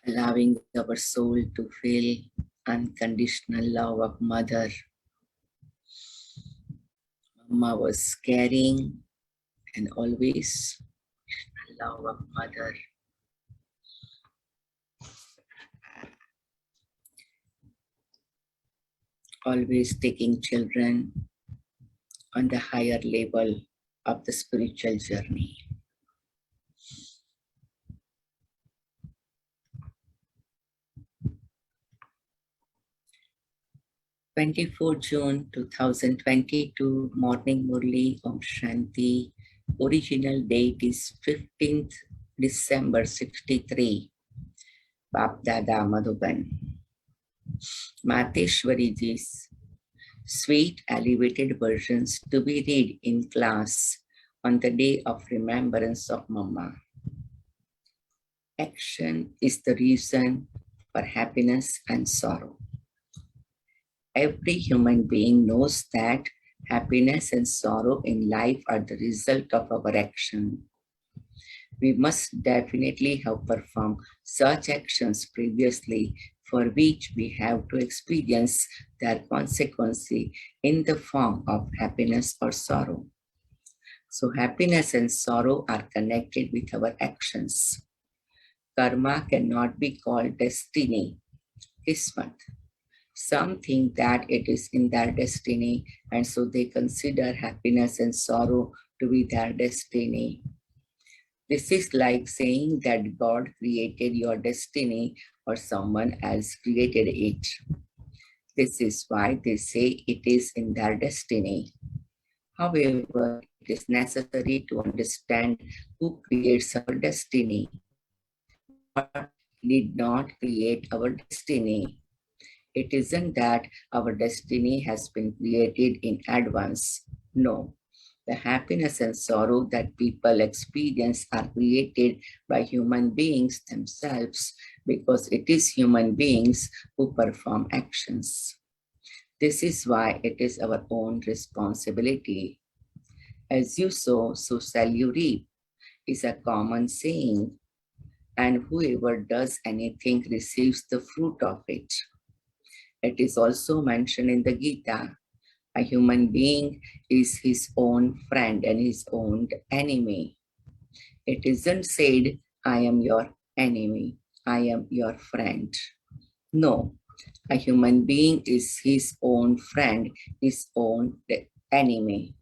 allowing our soul to feel unconditional love of mother. Mama was caring and always love of mother. Always taking children on the higher level of the spiritual journey. June 2022, morning Murli, Om Shanti. Original date is 15th December 63. Bap Dada Madhuban. Mateshwariji's sweet elevated versions to be read in class on the day of remembrance of Mama. Action is the reason for happiness and sorrow. Every human being knows that happiness and sorrow in life are the result of our action. We must definitely have performed such actions previously for which we have to experience their consequence in the form of happiness or sorrow. So happiness and sorrow are connected with our actions. Karma cannot be called destiny, kismat. Some think that it is in their destiny, and so they consider happiness and sorrow to be their destiny. This is like saying that God created your destiny or someone else created it. This is why they say it is in their destiny. However, it is necessary to understand who creates our destiny. God did not create our destiny. It isn't that our destiny has been created in advance. No, the happiness and sorrow that people experience are created by human beings themselves because it is human beings who perform actions. This is why it is our own responsibility. As you sow, so shall you reap is a common saying, and whoever does anything receives the fruit of it. It is also mentioned in the Gita. A human being is his own friend and his own enemy. It isn't said, I am your enemy, I am your friend. No, a human being is his own friend, his own enemy.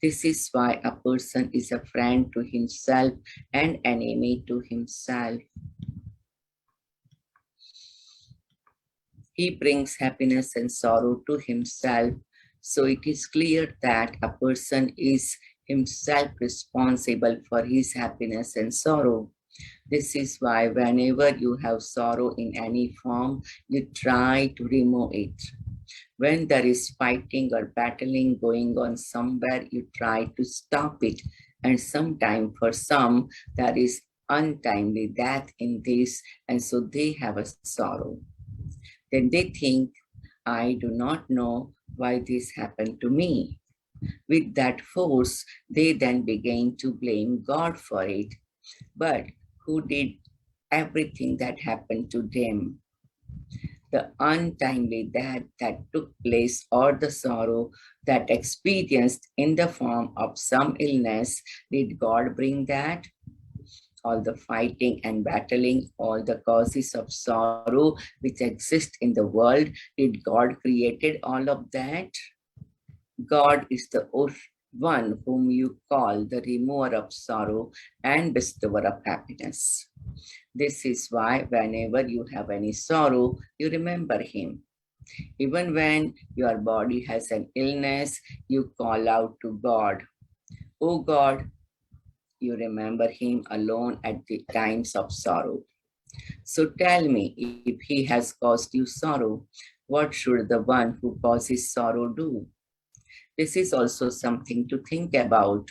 This is why a person is a friend to himself and enemy to himself. He brings happiness and sorrow to himself. So it is clear that a person is himself responsible for his happiness and sorrow. This is why whenever you have sorrow in any form, you try to remove it. When there is fighting or battling going on somewhere, you try to stop it. And sometimes for some, there is untimely death in this, and so they have a sorrow. Then they think, I do not know why this happened to me. With that force, they then begin to blame God for it. But who did everything that happened to them? The untimely death that took place or the sorrow that experienced in the form of some illness, did God bring that? All the fighting and battling, all the causes of sorrow which exist in the world, did God created all of that? God is the one whom you call the remover of sorrow and bestower of happiness. This is why whenever you have any sorrow, you remember him. Even when your body has an illness, you call out to God. Oh God, you remember him alone at the times of sorrow. So tell me, if he has caused you sorrow, what should the one who causes sorrow do? This is also something to think about.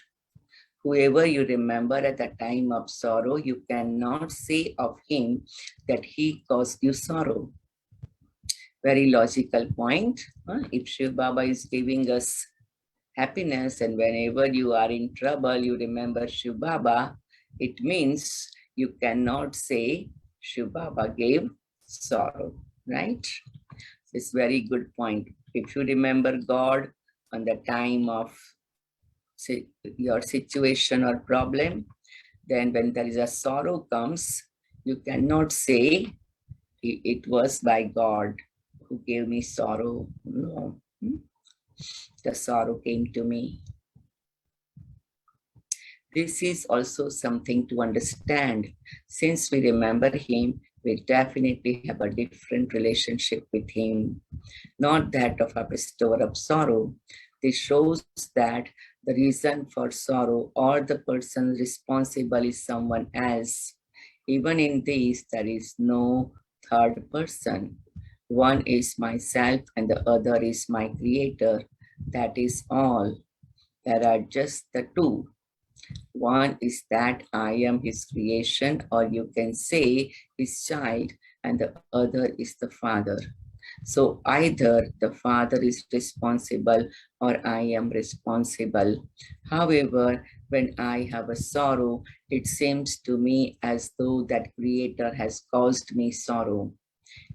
Whoever you remember at the time of sorrow, you cannot say of him that he caused you sorrow. Very logical point. If Shiv Baba is giving us happiness, and whenever you are in trouble, you remember Shiv Baba, it means you cannot say Shiv Baba gave sorrow, right? It's very good point. If you remember God on the time of your situation or problem, then when there is a sorrow comes, you cannot say it was by God who gave me sorrow. No, the sorrow came to me. This is also something to understand. Since we remember him, we definitely have a different relationship with him, not that of a bestower of sorrow. This shows that the reason for sorrow or the person responsible is someone else. Even in this, there is no third person. One is myself and the other is my creator. That is all. There are just the two. One is that I am his creation, or you can say his child, and the other is the father. So either the father is responsible or I am responsible. However, when I have a sorrow, it seems to me as though that creator has caused me sorrow.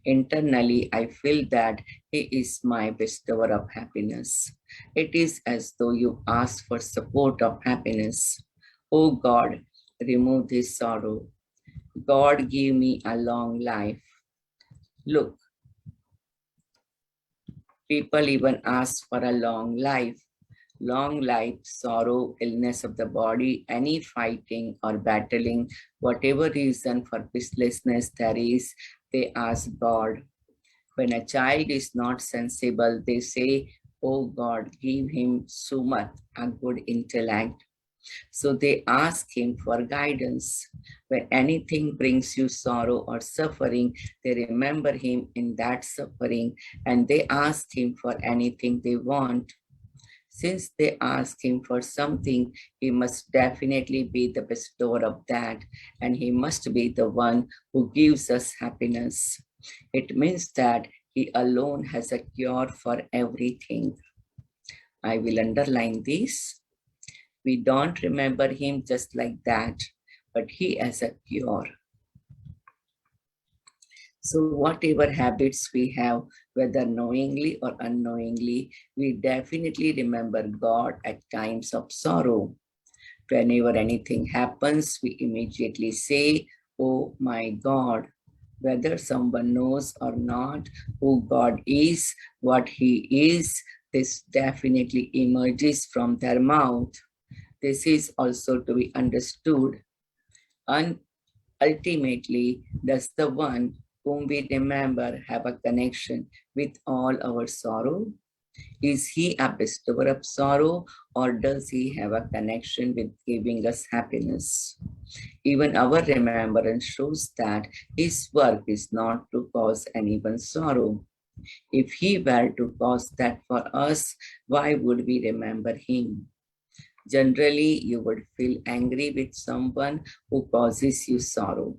Internally, I feel that he is my bestower of happiness. It is as though you ask for support of happiness. Oh God, remove this sorrow. God, give me a long life. Look, people even ask for a long life. Long life, sorrow, illness of the body, any fighting or battling, whatever reason for peacelessness there is, they ask God. When a child is not sensible, they say, oh God, give him sumat, a good intellect. So they ask him for guidance. When anything brings you sorrow or suffering, they remember him in that suffering and they ask him for anything they want. Since they ask him for something, he must definitely be the bestower of that, and he must be the one who gives us happiness. It means that he alone has a cure for everything. I will underline this. We don't remember him just like that, but he has a cure. So whatever habits we have, whether knowingly or unknowingly, we definitely remember God at times of sorrow. Whenever anything happens, we immediately say, oh my God. Whether someone knows or not who God is, what he is, this definitely emerges from their mouth. This is also to be understood. And ultimately, does the one whom we remember have a connection with all our sorrow? Is he a bestower of sorrow, or does he have a connection with giving us happiness? Even our remembrance shows that his work is not to cause anyone sorrow. If he were to cause that for us, why would we remember him? Generally, you would feel angry with someone who causes you sorrow.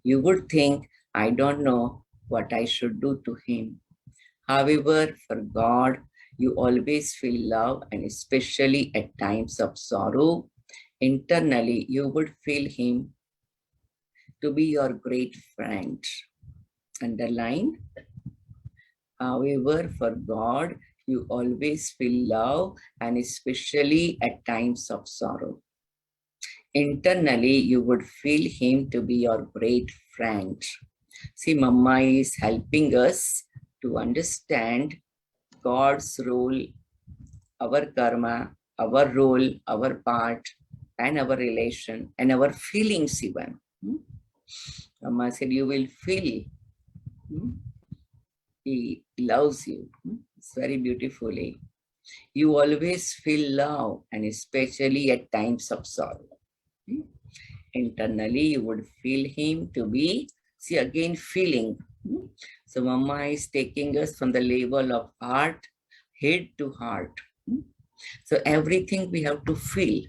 You would think, I don't know what I should do to him. However, for God, you always feel love, and especially at times of sorrow, internally you would feel him to be your great friend. Underline. However, for God, you always feel love, and especially at times of sorrow. Internally, you would feel him to be your great friend. See, Mama is helping us to understand God's role, our karma, our role, our part, and our relation, and our feelings even. Mama said, you will feel he loves you. It's very beautifully. You always feel love, and especially at times of sorrow. Internally, you would feel him to be, see again, feeling. So Mama is taking us from the level of heart, head to heart. So everything we have to feel.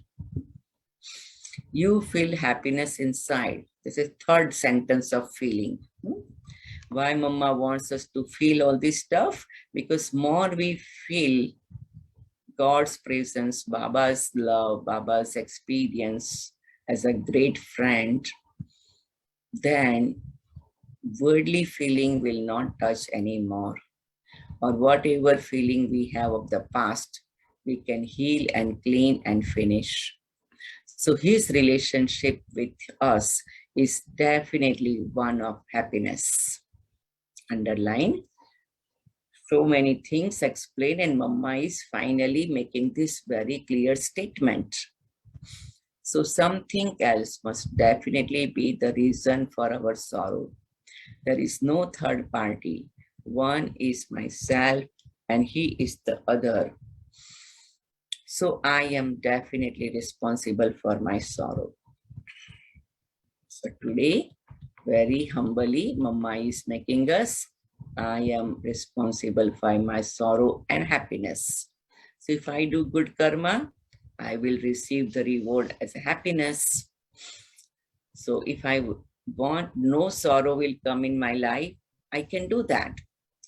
You feel happiness inside. This is third sentence of feeling. Why Mama wants us to feel all this stuff? Because more we feel God's presence, Baba's love, Baba's experience as a great friend, then worldly feeling will not touch anymore, or whatever feeling we have of the past, we can heal and clean and finish. So his relationship with us is definitely one of happiness. Underline. So many things explained, and Mama is finally making this very clear statement. So something else must definitely be the reason for our sorrow. There is no third party. One is myself and he is the other. So I am definitely responsible for my sorrow. So today, very humbly, Mama is making us, I am responsible for my sorrow and happiness. So if I do good karma, I will receive the reward as a happiness. So if I want no sorrow will come in my life, I can do that.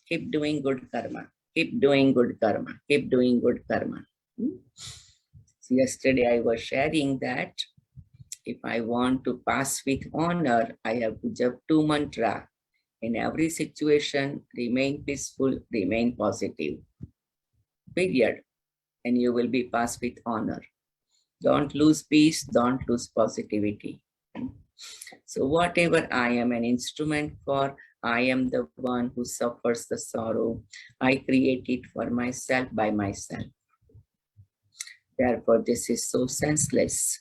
Keep doing good karma. Keep doing good karma. Keep doing good karma. So yesterday I was sharing that if I want to pass with honor, I have to jap two mantra. In every situation, remain peaceful, remain positive. Period. And you will be passed with honor. Don't lose peace, don't lose positivity. So whatever I am an instrument for, I am the one who suffers the sorrow. I create it for myself by myself. Therefore, this is so senseless.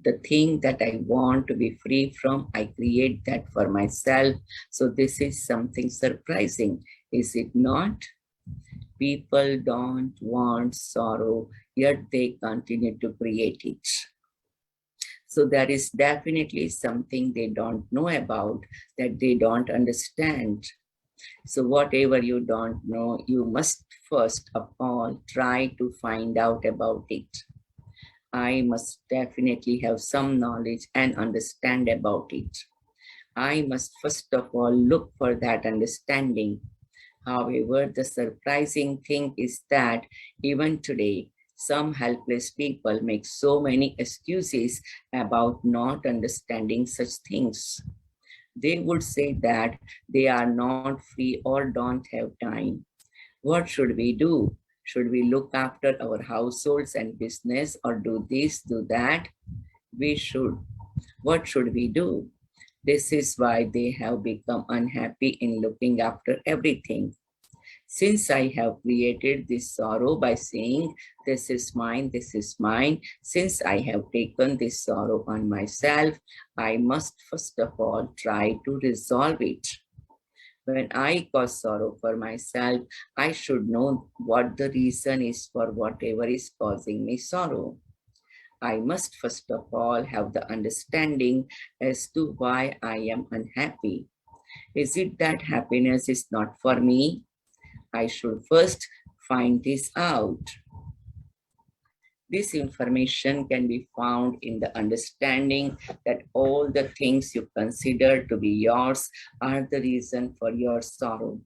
The thing that I want to be free from, I create that for myself. So this is something surprising, is it not? People don't want sorrow, yet they continue to create it. So there is definitely something they don't know about, that they don't understand. So whatever you don't know, you must first of all try to find out about it. I must definitely have some knowledge and understand about it. I must first of all look for that understanding. However, the surprising thing is that even today, some helpless people make so many excuses about not understanding such things. They would say that they are not free or don't have time. What should we do? Should we look after our households and business or do this, do that? We should. What should we do? This is why they have become unhappy in looking after everything. Since I have created this sorrow by saying, this is mine, since I have taken this sorrow on myself, I must first of all try to resolve it. When I cause sorrow for myself, I should know what the reason is for whatever is causing me sorrow. I must first of all have the understanding as to why I am unhappy. Is it that happiness is not for me? I should first find this out. This information can be found in the understanding that all the things you consider to be yours are the reason for your sorrow.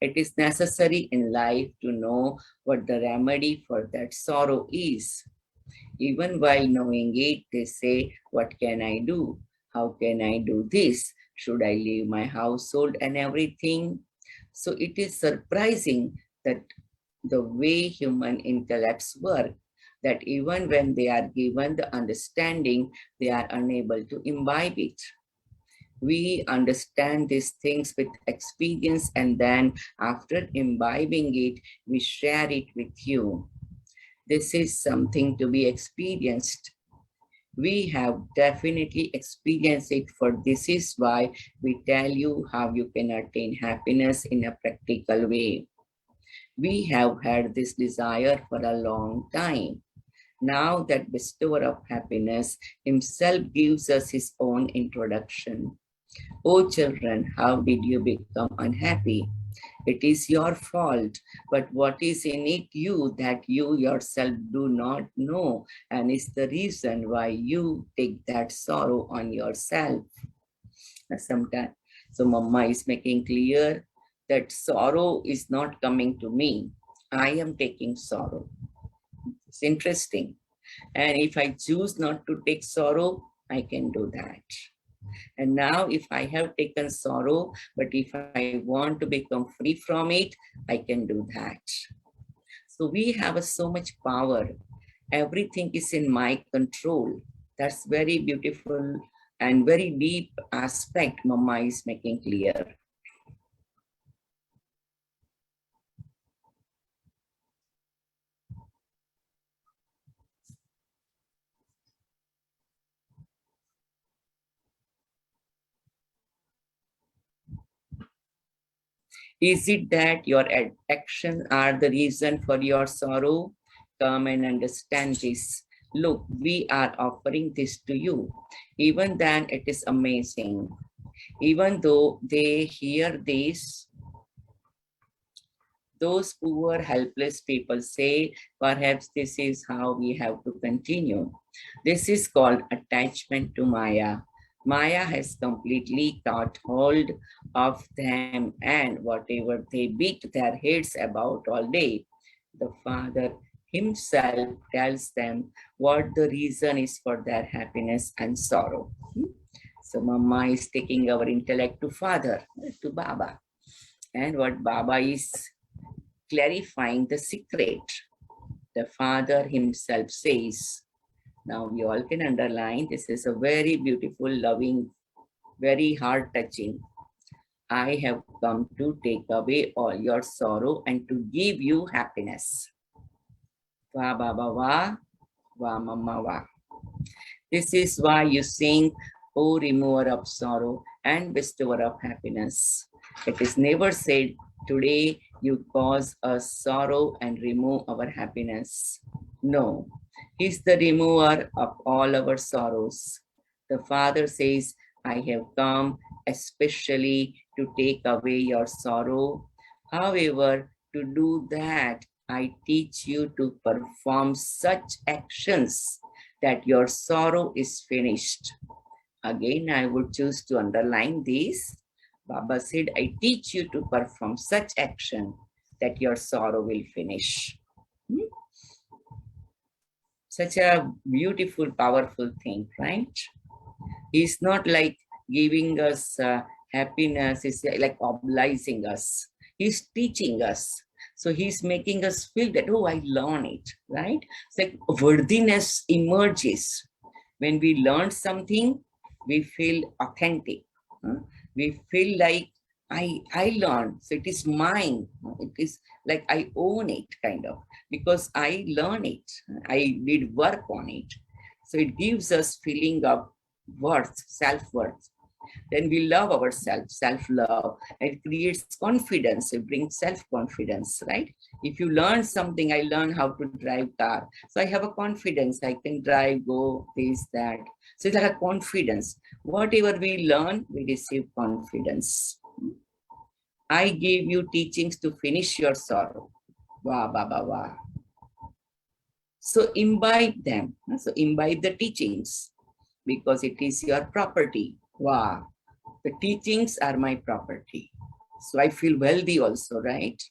It is necessary in life to know what the remedy for that sorrow is. Even while knowing it, they say, what can I do? How can I do this? Should I leave my household and everything? So it is surprising that the way human intellects work, that even when they are given the understanding, they are unable to imbibe it. We understand these things with experience, and then after imbibing it, we share it with you. This is something to be experienced. We have definitely experienced it, for this is why we tell you how you can attain happiness in a practical way. We have had this desire for a long time. Now that bestower of happiness himself gives us his own introduction. Oh children, how did you become unhappy? It is your fault, but what is in it you that you yourself do not know, and is the reason why you take that sorrow on yourself. Sometimes, so Mama is making clear that sorrow is not coming to me. I am taking sorrow. It's interesting. And if I choose not to take sorrow, I can do that. And now if I have taken sorrow, but if I want to become free from it, I can do that. So we have so much power. Everything is in my control. That's very beautiful and very deep aspect Mama is making clear. Is it that your actions are the reason for your sorrow? Come and understand this. Look, we are offering this to you. Even then, it is amazing. Even though they hear this, those poor, helpless people say, perhaps this is how we have to continue. This is called attachment to Maya. Maya has completely caught hold of them, and whatever they beat their heads about all day, the Father Himself tells them what the reason is for their happiness and sorrow. So, Mama is taking our intellect to Father, to Baba. And what Baba is clarifying the secret. The Father Himself says, now you all can underline, this is a very beautiful, loving, very heart touching. I have come to take away all your sorrow and to give you happiness. Va Baba va, va Mama va. This is why you sing, O remover of sorrow and bestower of happiness. It is never said, today you cause us sorrow and remove our happiness. No, He's the remover of all our sorrows. The Father says, I have come especially to take away your sorrow. However, to do that, I teach you to perform such actions that your sorrow is finished. Again, I would choose to underline this. Baba said, I teach you to perform such action that your sorrow will finish. Such a beautiful, powerful thing, right? He's not like giving us happiness, it's like obliging us. He's teaching us. So he's making us feel that, oh, I learn it, right? It's like worthiness emerges. When we learn something, we feel authentic. We feel like I learned, so it is mine. It is like I own it, kind of, because I learn it. I did work on it. So it gives us feeling of worth, self-worth. Then we love ourselves, self-love. It creates confidence. It brings self-confidence, right? If you learn something, I learn how to drive car. So I have a confidence. I can drive, go, this, that. So it's like a confidence. Whatever we learn, we receive confidence. I gave you teachings to finish your sorrow. Wah, Baba, wah. So imbibe them. So imbibe the teachings because it is your property. Wow. The teachings are my property. So I feel wealthy also, right?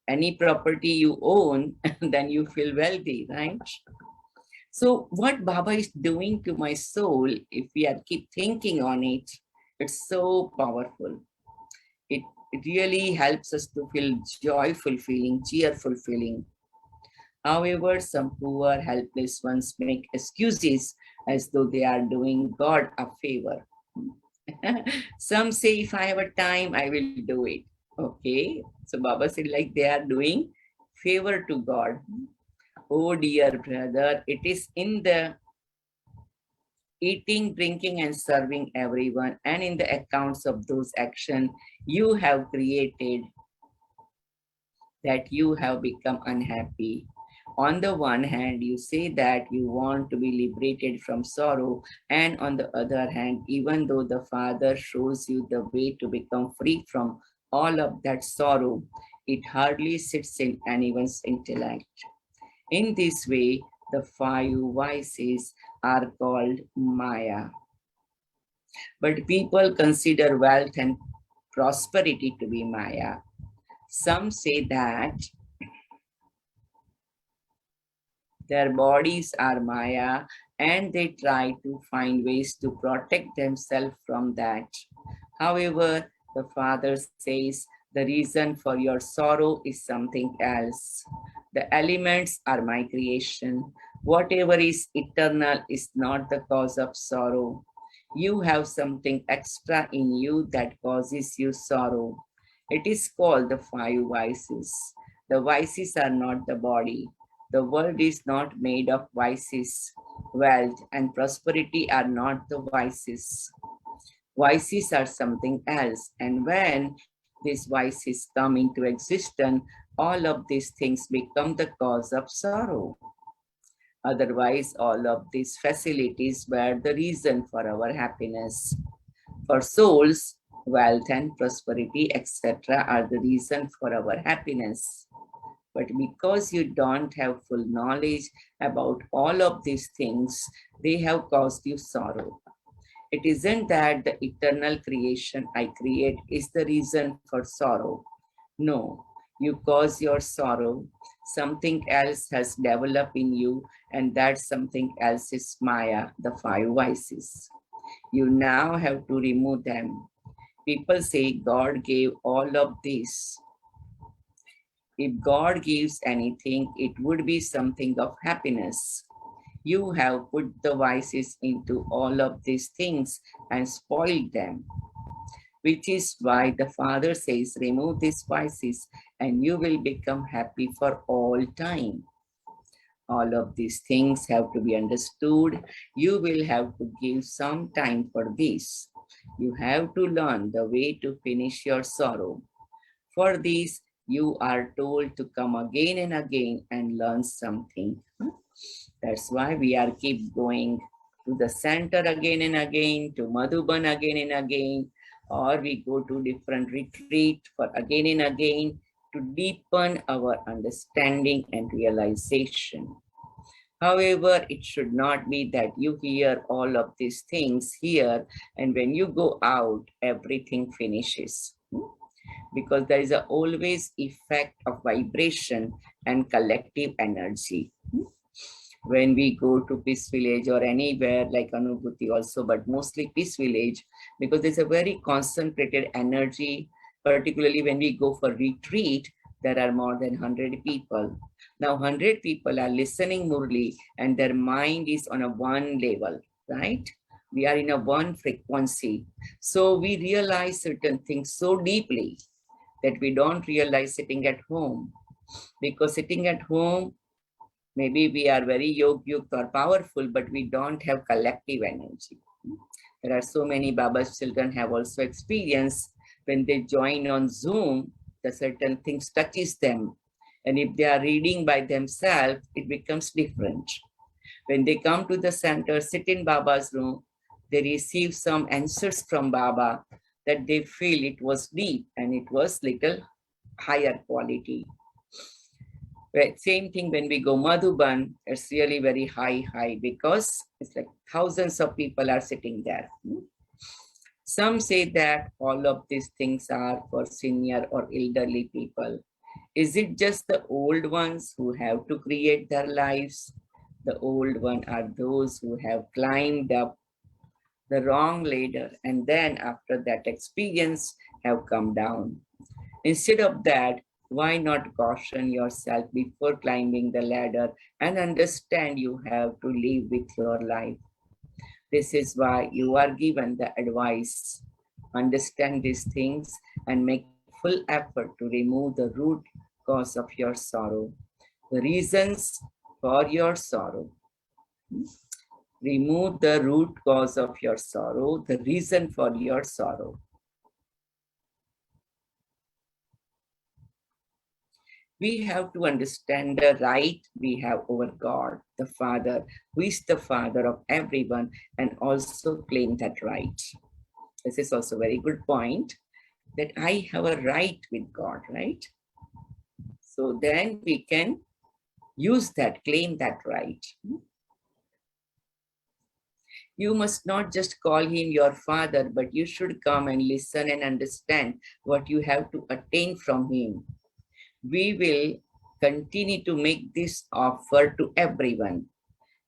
Any property you own, then you feel wealthy, right? So what Baba is doing to my soul, if we are keep thinking on it, it's so powerful. It really helps us to feel joyful feeling, cheerful feeling. However, some poor, helpless ones make excuses as though they are doing God a favor. Some say, if I have a time, I will do it. Okay. So Baba said, like they are doing favor to God. Oh dear brother, it is in the eating, drinking, and serving everyone, and in the accounts of those actions you have created that you have become unhappy. On the one hand, you say that you want to be liberated from sorrow, and on the other hand, even though the Father shows you the way to become free from all of that sorrow, it hardly sits in anyone's intellect. In this way, the five vices are called Maya. But people consider wealth and prosperity to be Maya. Some say that their bodies are Maya and they try to find ways to protect themselves from that. However, the Father says the reason for your sorrow is something else. The elements are my creation. Whatever is eternal is not the cause of sorrow. You have something extra in you that causes you sorrow. It is called the five vices. The vices are not the body. The world is not made of vices. Wealth and prosperity are not the vices. Vices are something else. And when these vices come into existence, all of these things become the cause of sorrow. Otherwise, all of these facilities were the reason for our happiness. For souls, wealth and prosperity, etc., are the reason for our happiness. But because you don't have full knowledge about all of these things, they have caused you sorrow. It isn't that the eternal creation I create is the reason for sorrow. No, you cause your sorrow. Something else has developed in you, and that something else is Maya, the five vices. You now have to remove them. People say God gave all of this. If God gives anything, it would be something of happiness. You have put the vices into all of these things and spoiled them, which is why the Father says, remove these vices and you will become happy for all time. All of these things have to be understood. You will have to give some time for this. You have to learn the way to finish your sorrow. For this, you are told to come again and again and learn something. That's why we are keep going to the center again and again, to Madhuban again and again, or we go to different retreat for again and again to deepen our understanding and realization. However, it should not be that you hear all of these things here and when you go out, everything finishes. Because there is a always effect of vibration and collective energy. When we go to Peace Village or anywhere like Anubhuti also, but mostly Peace Village, because there's a very concentrated energy, particularly when we go for retreat, there are more than 100 people. Now 100 people are listening Murli and their mind is on a one level, right? We are in a one frequency. So we realize certain things so deeply that we don't realize sitting at home. Because sitting at home, maybe we are very yog-yukta or powerful, but we don't have collective energy. There are so many Baba's children have also experienced when they join on Zoom, the certain things touches them. And if they are reading by themselves, it becomes different. When they come to the center, sit in Baba's room, they receive some answers from Baba that they feel it was deep and it was little higher quality. Same thing when we go Madhuban, it's really very high because it's like thousands of people are sitting there. Some say that all of these things are for senior or elderly people. Is it just the old ones who have to create their lives? The old ones are those who have climbed up the wrong ladder and then after that experience have come down. Instead of that, why not caution yourself before climbing the ladder and understand you have to live with your life? This is why you are given the advice. Understand these things and make full effort to remove the root cause of your sorrow, the reasons for your sorrow. Remove the root cause of your sorrow, the reason for your sorrow. We have to understand the right we have over God, the Father, who is the Father of everyone, and also claim that right. This is also a very good point, that I have a right with God, right? So then we can use that, claim that right. You must not just call him your father, but you should come and listen and understand what you have to attain from him. We will continue to make this offer to everyone.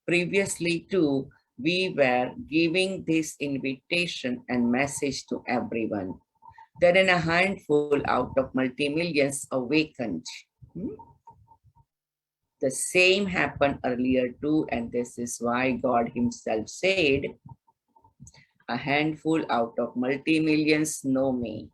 Previously too, we were giving this invitation and message to everyone. Then a handful out of multi-millions awakened. Hmm? The same happened earlier too, and this is why God himself said, a handful out of multi-millions know me.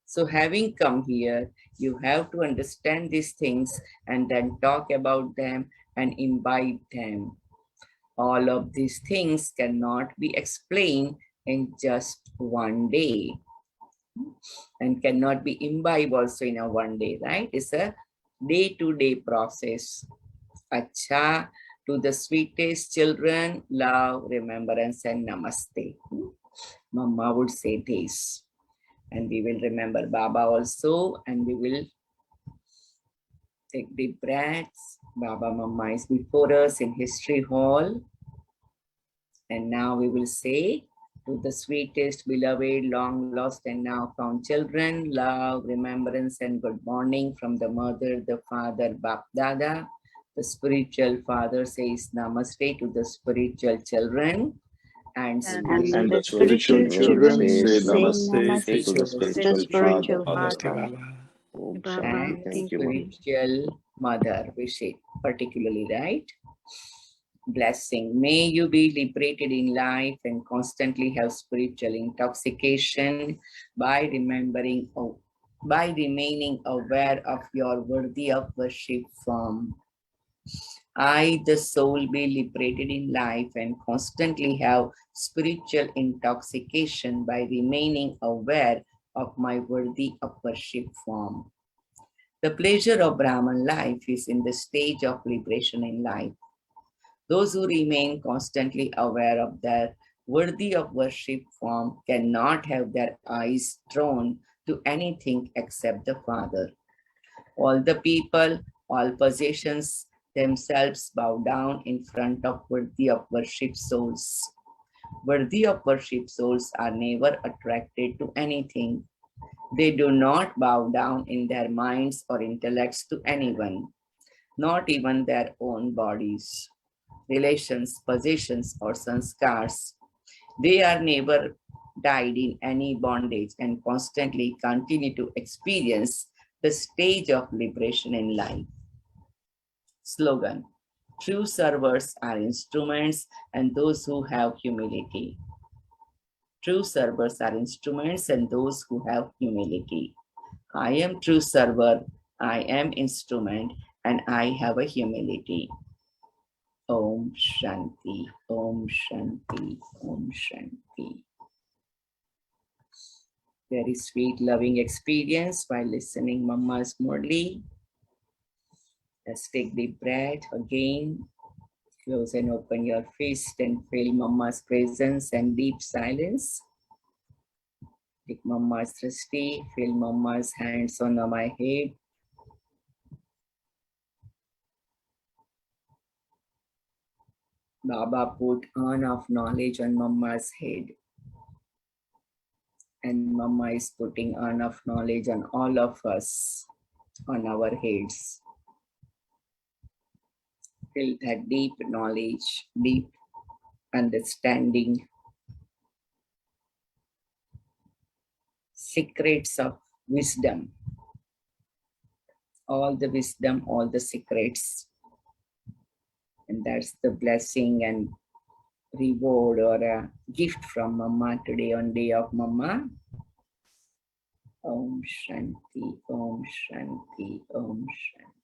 So having come here, you have to understand these things and then talk about them and imbibe them. All of these things cannot be explained in just one day and cannot be imbibed also in a one day, right? It's a day-to-day process. Acha, to the sweetest children, love, remembrance, and namaste. Mama would say this. And we will remember Baba also, and we will take deep breaths. Baba Mama is before us in History Hall. And now we will say, to the sweetest, beloved, long lost and now found children, love, remembrance, and good morning from the mother, the father, Bap Dada. The spiritual father says namaste to the spiritual children. And the spiritual children say namaste to the spiritual father. And Thank you, Mom. spiritual mother, we say particularly, right? Blessing. May you be liberated in life and constantly have spiritual intoxication by remembering, by remaining aware of your worthy of worship form. I, the soul, be liberated in life and constantly have spiritual intoxication by remaining aware of my worthy of worship form. The pleasure of Brahman life is in the stage of liberation in life. Those who remain constantly aware of their worthy of worship form cannot have their eyes drawn to anything except the Father. All the people, all possessions themselves bow down in front of worthy of worship souls. Worthy of worship souls are never attracted to anything. They do not bow down in their minds or intellects to anyone, not even their own bodies, relations, possessions, or sanskars. They are never died in any bondage and constantly continue to experience the stage of liberation in life. Slogan: true servers are instruments and those who have humility. True servers are instruments and those who have humility. I am true server, I am instrument, and I have a humility. Om Shanti, Om Shanti, Om Shanti. Very sweet, loving experience while listening Mama's Murli. Let's take deep breath again. Close and open your fist and feel Mama's presence and deep silence. Take Mama's drishti, feel Mama's hands on my head. Baba put on of knowledge on Mama's head. And Mama is putting on of knowledge on all of us, on our heads. Feel that deep knowledge, deep understanding, secrets of wisdom, all the wisdom, all the secrets. And that's the blessing and reward or a gift from Mama today on day of Mama. Om Shanti, Om Shanti, Om Shanti.